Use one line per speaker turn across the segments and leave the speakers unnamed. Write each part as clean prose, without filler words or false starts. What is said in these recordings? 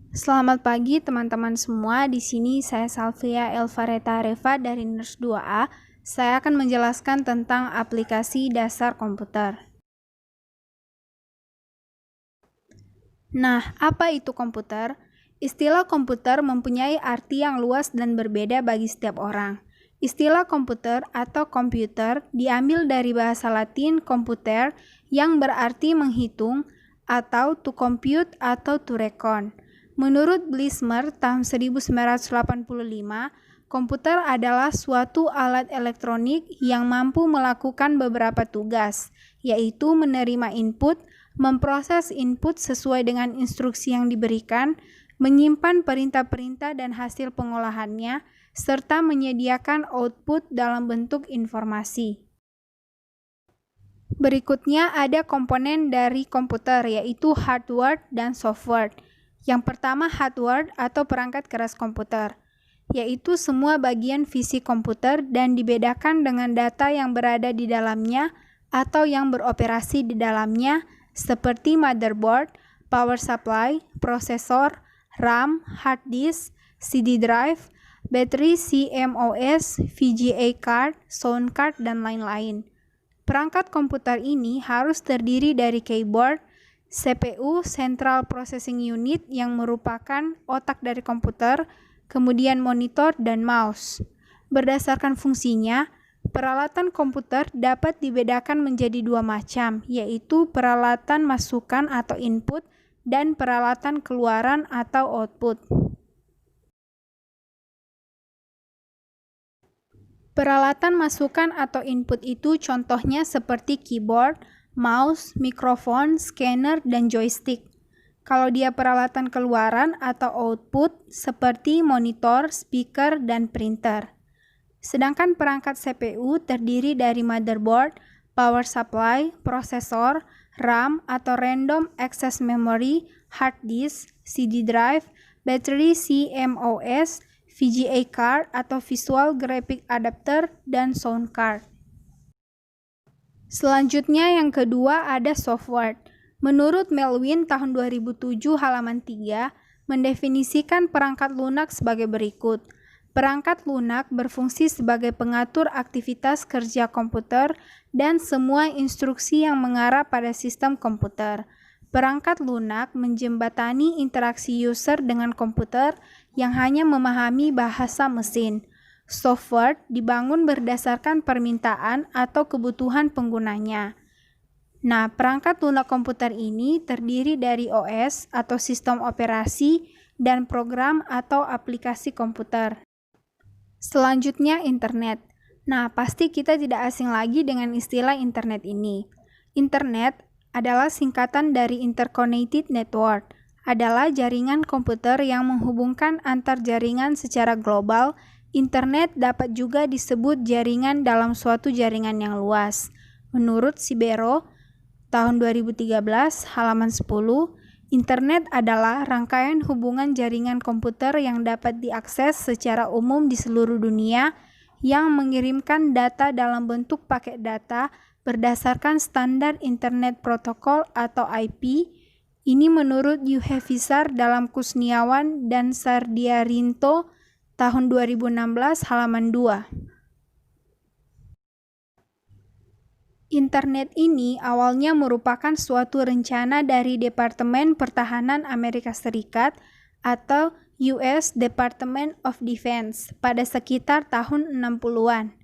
Selamat pagi teman-teman semua. Di sini saya Salvia Elvareta Reva dari Nurse 2A. Saya akan menjelaskan tentang aplikasi dasar komputer. Nah, apa itu komputer? Istilah komputer mempunyai arti yang luas dan berbeda bagi setiap orang. Istilah komputer atau komputer diambil dari bahasa Latin computer yang berarti menghitung atau to compute atau to reckon. Menurut Blismer tahun 1985, komputer adalah suatu alat elektronik yang mampu melakukan beberapa tugas, yaitu menerima input, memproses input sesuai dengan instruksi yang diberikan, menyimpan perintah-perintah dan hasil pengolahannya, serta menyediakan output dalam bentuk informasi. Berikutnya ada komponen dari komputer, yaitu hardware dan software. Yang pertama hardware atau perangkat keras komputer, yaitu semua bagian fisik komputer dan dibedakan dengan data yang berada di dalamnya atau yang beroperasi di dalamnya seperti motherboard, power supply, prosesor, RAM, hard disk, CD drive, baterai CMOS, VGA card, sound card, dan lain-lain. Perangkat komputer ini harus terdiri dari keyboard, CPU (Central Processing Unit) yang merupakan otak dari komputer, kemudian monitor dan mouse. Berdasarkan fungsinya, peralatan komputer dapat dibedakan menjadi dua macam, yaitu peralatan masukan atau input dan peralatan keluaran atau output. Peralatan masukan atau input itu contohnya seperti keyboard, mouse, mikrofon, scanner, dan joystick. Kalau dia peralatan keluaran atau output seperti monitor, speaker, dan printer. Sedangkan perangkat CPU terdiri dari motherboard, power supply, prosesor, RAM atau random access memory, hard disk, CD drive, baterai CMOS, VGA card atau visual graphic adapter, dan sound card. Selanjutnya yang kedua ada software. Menurut Melvin tahun 2007 halaman 3 mendefinisikan perangkat lunak sebagai berikut. Perangkat lunak berfungsi sebagai pengatur aktivitas kerja komputer dan semua instruksi yang mengarah pada sistem komputer. Perangkat lunak menjembatani interaksi user dengan komputer yang hanya memahami bahasa mesin. Software dibangun berdasarkan permintaan atau kebutuhan penggunanya. Nah, perangkat lunak komputer ini terdiri dari OS atau sistem operasi dan program atau aplikasi komputer. Selanjutnya, internet. Nah, pasti kita tidak asing lagi dengan istilah internet ini. Internet adalah singkatan dari Interconnected Network, adalah jaringan komputer yang menghubungkan antar jaringan secara global. Internet dapat juga disebut jaringan dalam suatu jaringan yang luas. Menurut Sibero, tahun 2013, halaman 10, Internet adalah rangkaian hubungan jaringan komputer yang dapat diakses secara umum di seluruh dunia yang mengirimkan data dalam bentuk paket data berdasarkan standar Internet Protocol atau IP. Ini menurut Yuhefisar dalam Kusniawan dan Sardiarinto tahun 2016 halaman 2. Internet ini awalnya merupakan suatu rencana dari Departemen Pertahanan Amerika Serikat atau US Department of Defense pada sekitar tahun 60-an.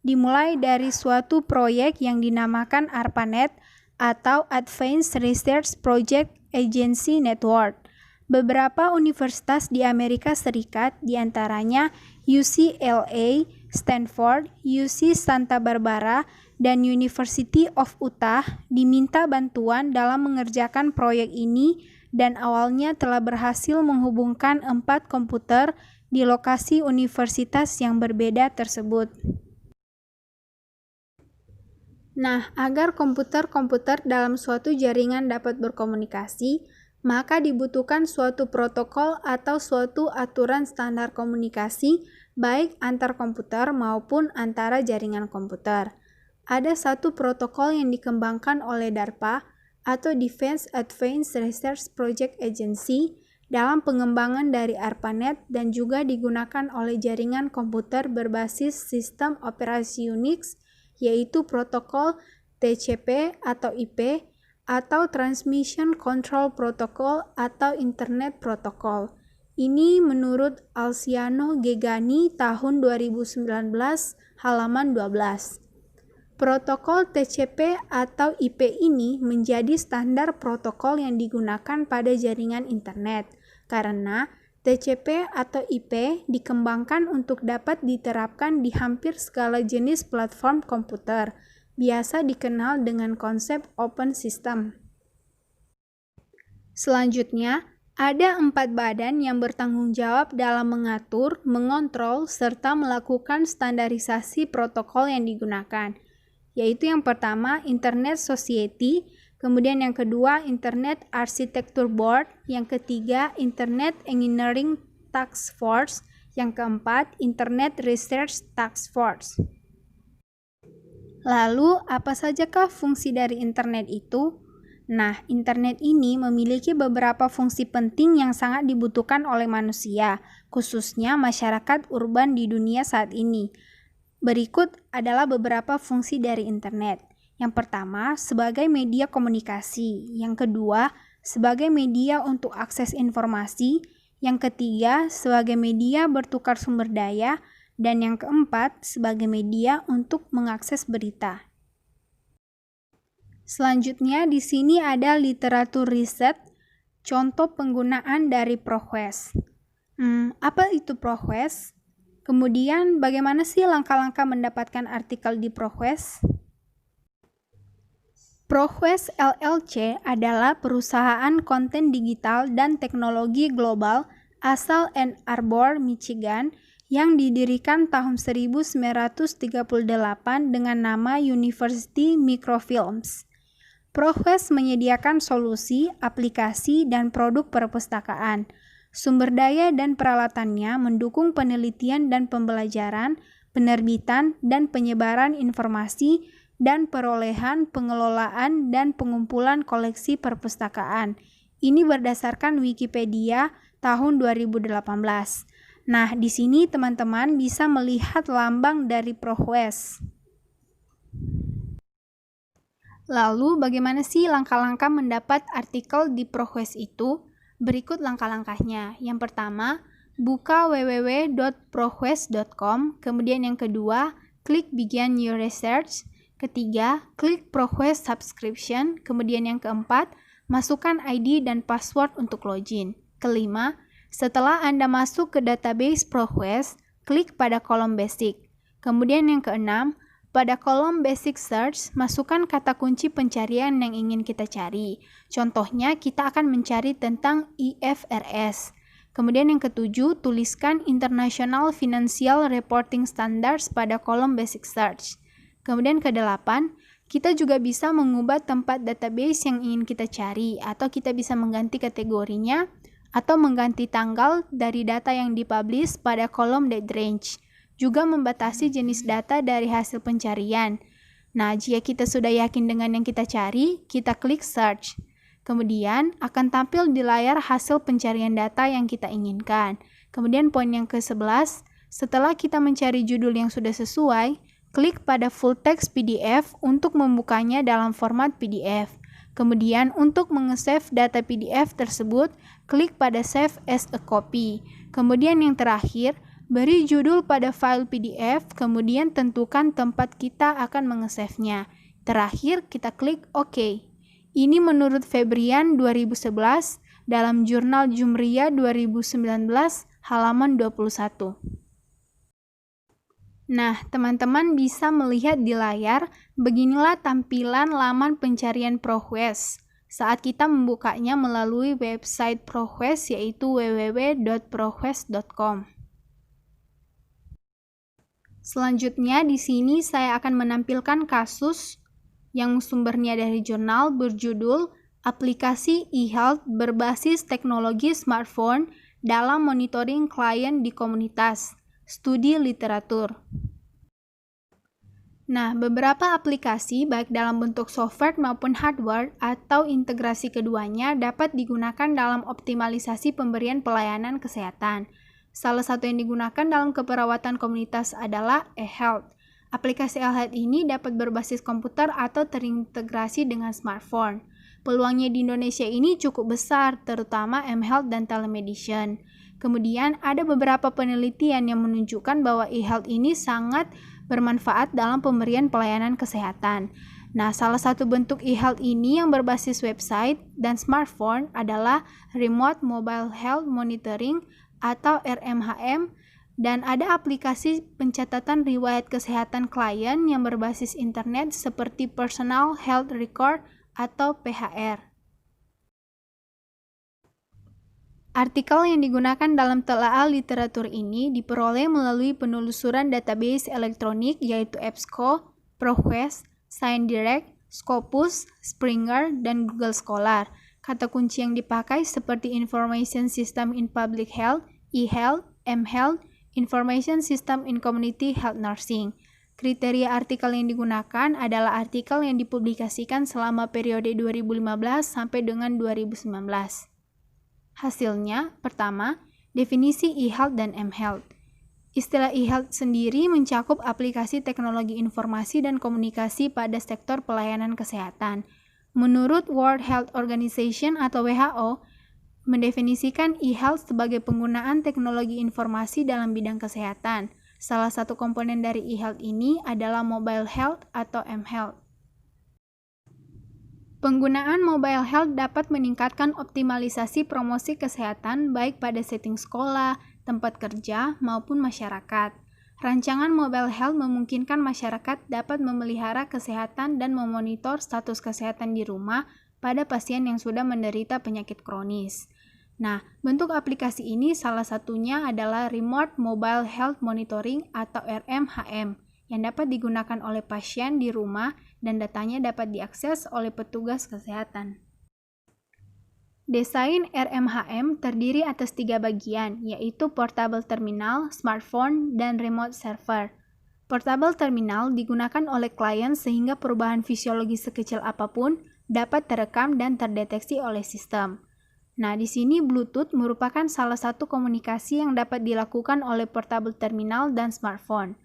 Dimulai dari suatu proyek yang dinamakan ARPANET atau Advanced Research Project Agency Network. Beberapa universitas di Amerika Serikat, diantaranya UCLA, Stanford, UC Santa Barbara, dan University of Utah, diminta bantuan dalam mengerjakan proyek ini dan awalnya telah berhasil menghubungkan 4 komputer di lokasi universitas yang berbeda tersebut. Nah, agar komputer-komputer dalam suatu jaringan dapat berkomunikasi, maka dibutuhkan suatu protokol atau suatu aturan standar komunikasi baik antar komputer maupun antara jaringan komputer. Ada satu protokol yang dikembangkan oleh DARPA atau Defense Advanced Research Project Agency dalam pengembangan dari ARPANET dan juga digunakan oleh jaringan komputer berbasis sistem operasi Unix, yaitu protokol TCP atau IP, atau Transmission Control Protocol atau Internet Protocol. Ini menurut Alciano Gegani tahun 2019 halaman 12. Protokol TCP atau IP ini menjadi standar protokol yang digunakan pada jaringan internet karena TCP atau IP dikembangkan untuk dapat diterapkan di hampir segala jenis platform komputer, biasa dikenal dengan konsep open system. Selanjutnya, ada 4 badan yang bertanggung jawab dalam mengatur, mengontrol, serta melakukan standarisasi protokol yang digunakan, yaitu yang pertama Internet Society, kemudian yang kedua Internet Architecture Board, yang ketiga Internet Engineering Task Force, yang keempat Internet Research Task Force. Lalu, apa sajakah fungsi dari internet itu? Nah, internet ini memiliki beberapa fungsi penting yang sangat dibutuhkan oleh manusia, khususnya masyarakat urban di dunia saat ini. Berikut adalah beberapa fungsi dari internet. Yang pertama, sebagai media komunikasi. Yang kedua, sebagai media untuk akses informasi. Yang ketiga, sebagai media bertukar sumber daya. Dan yang keempat, sebagai media untuk mengakses berita. Selanjutnya, di sini ada literatur riset, contoh penggunaan dari ProQuest. Apa itu ProQuest? Kemudian, bagaimana sih langkah-langkah mendapatkan artikel di ProQuest? ProQuest LLC adalah perusahaan konten digital dan teknologi global asal Ann Arbor, Michigan, yang didirikan tahun 1938 dengan nama University Microfilms. ProQuest menyediakan solusi, aplikasi, dan produk perpustakaan. Sumber daya dan peralatannya mendukung penelitian dan pembelajaran, penerbitan dan penyebaran informasi, dan perolehan, pengelolaan, dan pengumpulan koleksi perpustakaan. Ini berdasarkan Wikipedia tahun 2018. Nah, di sini teman-teman bisa melihat lambang dari ProQuest. Lalu, bagaimana sih langkah-langkah mendapat artikel di ProQuest itu? Berikut langkah-langkahnya. Yang pertama, buka www.proquest.com. Kemudian yang kedua, klik Begin Your Research. Ketiga, klik ProQuest Subscription. Kemudian yang keempat, masukkan ID dan password untuk login. Kelima, setelah Anda masuk ke database ProQuest, klik pada kolom Basic. Kemudian yang keenam, pada kolom Basic Search, masukkan kata kunci pencarian yang ingin kita cari. Contohnya, kita akan mencari tentang IFRS. Kemudian yang ketujuh, tuliskan International Financial Reporting Standards pada kolom Basic Search. Kemudian kedelapan, kita juga bisa mengubah tempat database yang ingin kita cari, atau kita bisa mengganti kategorinya, atau mengganti tanggal dari data yang dipublish pada kolom date range. Juga membatasi jenis data dari hasil pencarian. Nah, jika kita sudah yakin dengan yang kita cari, kita klik search. Kemudian akan tampil di layar hasil pencarian data yang kita inginkan. Kemudian poin yang ke-11, setelah kita mencari judul yang sudah sesuai, klik pada full text PDF untuk membukanya dalam format PDF. Kemudian untuk menge-save data PDF tersebut, klik pada Save as a Copy. Kemudian yang terakhir, beri judul pada file PDF, kemudian tentukan tempat kita akan menge-save-nya. Terakhir, kita klik OK. Ini menurut Febrian 2011 dalam jurnal Jumria 2019 halaman 21. Nah, teman-teman bisa melihat di layar, beginilah tampilan laman pencarian ProQuest saat kita membukanya melalui website ProQuest, yaitu www.proquest.com. Selanjutnya, di sini saya akan menampilkan kasus yang sumbernya dari jurnal berjudul Aplikasi e-health berbasis teknologi smartphone dalam monitoring klien di komunitas, studi literatur. Nah, beberapa aplikasi baik dalam bentuk software maupun hardware atau integrasi keduanya dapat digunakan dalam optimalisasi pemberian pelayanan kesehatan. Salah satu yang digunakan dalam keperawatan komunitas adalah eHealth. Aplikasi eHealth ini dapat berbasis komputer atau terintegrasi dengan smartphone. Peluangnya di Indonesia ini cukup besar, terutama mHealth dan telemedicine. Kemudian ada beberapa penelitian yang menunjukkan bahwa eHealth ini sangat bermanfaat dalam pemberian pelayanan kesehatan. Nah, salah satu bentuk eHealth ini yang berbasis website dan smartphone adalah Remote Mobile Health Monitoring atau RMHM, dan ada aplikasi pencatatan riwayat kesehatan klien yang berbasis internet seperti Personal Health Record atau PHR. Artikel yang digunakan dalam telaah literatur ini diperoleh melalui penelusuran database elektronik yaitu EBSCO, ProQuest, ScienceDirect, Scopus, Springer, dan Google Scholar. Kata kunci yang dipakai seperti Information System in Public Health, eHealth, mHealth, Information System in Community Health Nursing. Kriteria artikel yang digunakan adalah artikel yang dipublikasikan selama periode 2015 sampai dengan 2019. Hasilnya, pertama, definisi eHealth dan mHealth. Istilah eHealth sendiri mencakup aplikasi teknologi informasi dan komunikasi pada sektor pelayanan kesehatan. Menurut World Health Organization atau WHO, mendefinisikan eHealth sebagai penggunaan teknologi informasi dalam bidang kesehatan. Salah satu komponen dari eHealth ini adalah mobile health atau mHealth. Penggunaan mobile health dapat meningkatkan optimalisasi promosi kesehatan baik pada setting sekolah, tempat kerja, maupun masyarakat. Rancangan mobile health memungkinkan masyarakat dapat memelihara kesehatan dan memonitor status kesehatan di rumah pada pasien yang sudah menderita penyakit kronis. Nah, bentuk aplikasi ini salah satunya adalah Remote Mobile Health Monitoring atau RMHM, yang dapat digunakan oleh pasien di rumah dan datanya dapat diakses oleh petugas kesehatan. Desain RMHM terdiri atas 3 bagian, yaitu Portable Terminal, Smartphone, dan Remote Server. Portable Terminal digunakan oleh klien sehingga perubahan fisiologi sekecil apapun dapat terekam dan terdeteksi oleh sistem. Nah, di sini Bluetooth merupakan salah satu komunikasi yang dapat dilakukan oleh Portable Terminal dan smartphone.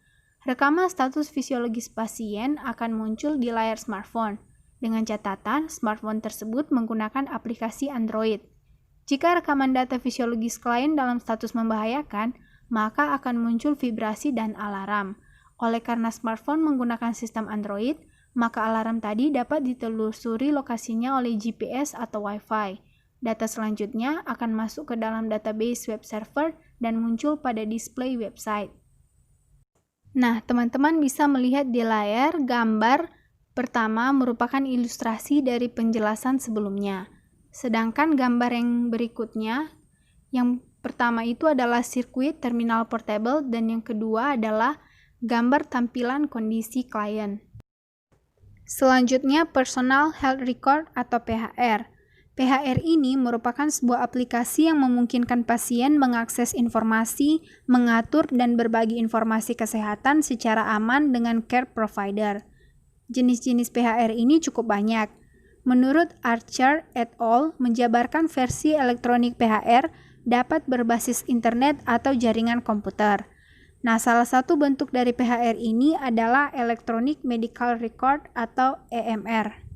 Rekaman status fisiologis pasien akan muncul di layar smartphone, dengan catatan smartphone tersebut menggunakan aplikasi Android. Jika rekaman data fisiologis klien dalam status membahayakan, maka akan muncul vibrasi dan alarm. Oleh karena smartphone menggunakan sistem Android, maka alarm tadi dapat ditelusuri lokasinya oleh GPS atau Wi-Fi. Data selanjutnya akan masuk ke dalam database web server dan muncul pada display website. Nah, teman-teman bisa melihat di layar gambar pertama merupakan ilustrasi dari penjelasan sebelumnya. Sedangkan gambar yang berikutnya, yang pertama itu adalah sirkuit terminal portable dan yang kedua adalah gambar tampilan kondisi klien. Selanjutnya, Personal Health Record atau PHR. PHR ini merupakan sebuah aplikasi yang memungkinkan pasien mengakses informasi, mengatur, dan berbagi informasi kesehatan secara aman dengan care provider. Jenis-jenis PHR ini cukup banyak. Menurut Archer et al., menjabarkan versi elektronik PHR dapat berbasis internet atau jaringan komputer. Nah, salah satu bentuk dari PHR ini adalah Electronic Medical Record atau EMR.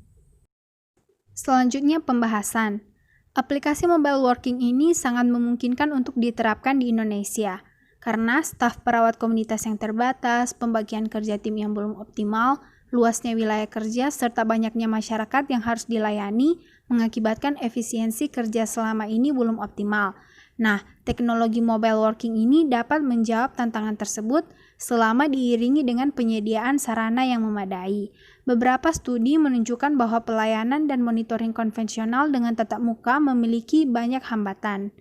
Selanjutnya pembahasan. Aplikasi mobile working ini sangat memungkinkan untuk diterapkan di Indonesia karena staf perawat komunitas yang terbatas, pembagian kerja tim yang belum optimal, luasnya wilayah kerja, serta banyaknya masyarakat yang harus dilayani mengakibatkan efisiensi kerja selama ini belum optimal. Nah, teknologi mobile working ini dapat menjawab tantangan tersebut selama diiringi dengan penyediaan sarana yang memadai. Beberapa studi menunjukkan bahwa pelayanan dan monitoring konvensional dengan tatap muka memiliki banyak hambatan.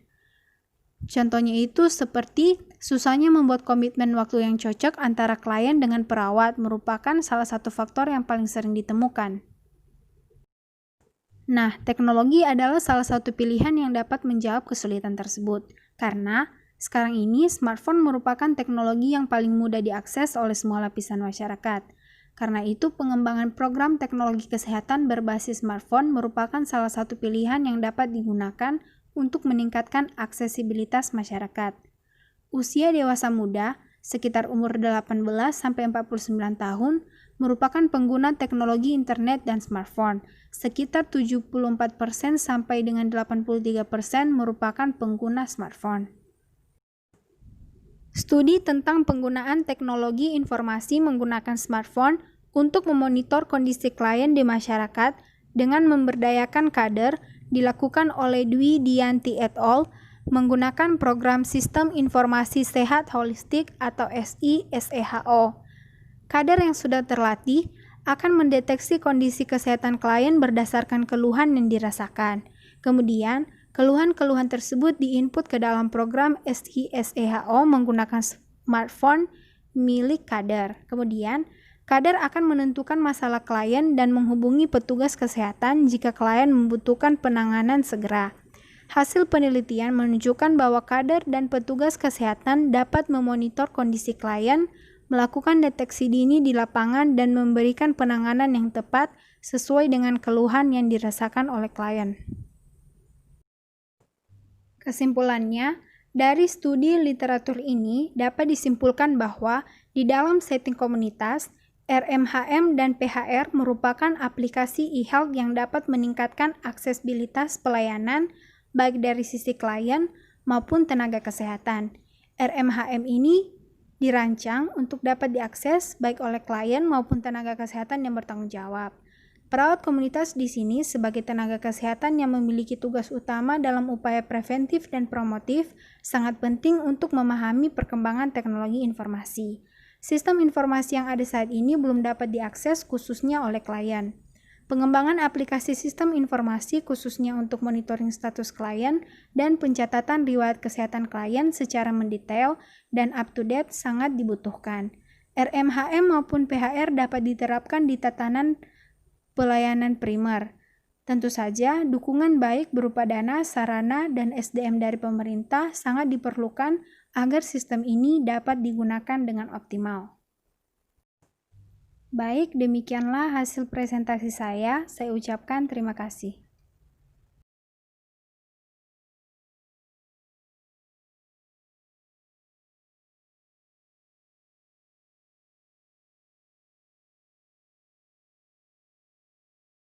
Contohnya itu seperti susahnya membuat komitmen waktu yang cocok antara klien dengan perawat merupakan salah satu faktor yang paling sering ditemukan. Nah, teknologi adalah salah satu pilihan yang dapat menjawab kesulitan tersebut, karena sekarang ini smartphone merupakan teknologi yang paling mudah diakses oleh semua lapisan masyarakat. Karena itu, pengembangan program teknologi kesehatan berbasis smartphone merupakan salah satu pilihan yang dapat digunakan untuk meningkatkan aksesibilitas masyarakat. Usia dewasa muda, sekitar umur 18-49 tahun, merupakan pengguna teknologi internet dan smartphone. Sekitar 74% sampai dengan 83% merupakan pengguna smartphone. Studi tentang penggunaan teknologi informasi menggunakan smartphone untuk memonitor kondisi klien di masyarakat dengan memberdayakan kader dilakukan oleh Dwi Dianti et al. Menggunakan program Sistem Informasi Sehat Holistik atau SISEHO. Kader yang sudah terlatih akan mendeteksi kondisi kesehatan klien berdasarkan keluhan yang dirasakan. Kemudian, keluhan-keluhan tersebut diinput ke dalam program SISEHO menggunakan smartphone milik kader. Kemudian, kader akan menentukan masalah klien dan menghubungi petugas kesehatan jika klien membutuhkan penanganan segera. Hasil penelitian menunjukkan bahwa kader dan petugas kesehatan dapat memonitor kondisi klien, melakukan deteksi dini di lapangan, dan memberikan penanganan yang tepat sesuai dengan keluhan yang dirasakan oleh klien. Kesimpulannya, dari studi literatur ini dapat disimpulkan bahwa di dalam setting komunitas, RMHM dan PHR merupakan aplikasi e-health yang dapat meningkatkan aksesibilitas pelayanan baik dari sisi klien maupun tenaga kesehatan. RMHM ini dirancang untuk dapat diakses baik oleh klien maupun tenaga kesehatan yang bertanggung jawab. Perawat komunitas di sini sebagai tenaga kesehatan yang memiliki tugas utama dalam upaya preventif dan promotif sangat penting untuk memahami perkembangan teknologi informasi. Sistem informasi yang ada saat ini belum dapat diakses khususnya oleh klien. Pengembangan aplikasi sistem informasi khususnya untuk monitoring status klien dan pencatatan riwayat kesehatan klien secara mendetail dan up-to-date sangat dibutuhkan. RMHM maupun PHR dapat diterapkan di tatanan pelayanan primer. Tentu saja, dukungan baik berupa dana, sarana, dan SDM dari pemerintah sangat diperlukan agar sistem ini dapat digunakan dengan optimal. Baik, demikianlah hasil presentasi saya. Saya ucapkan terima kasih.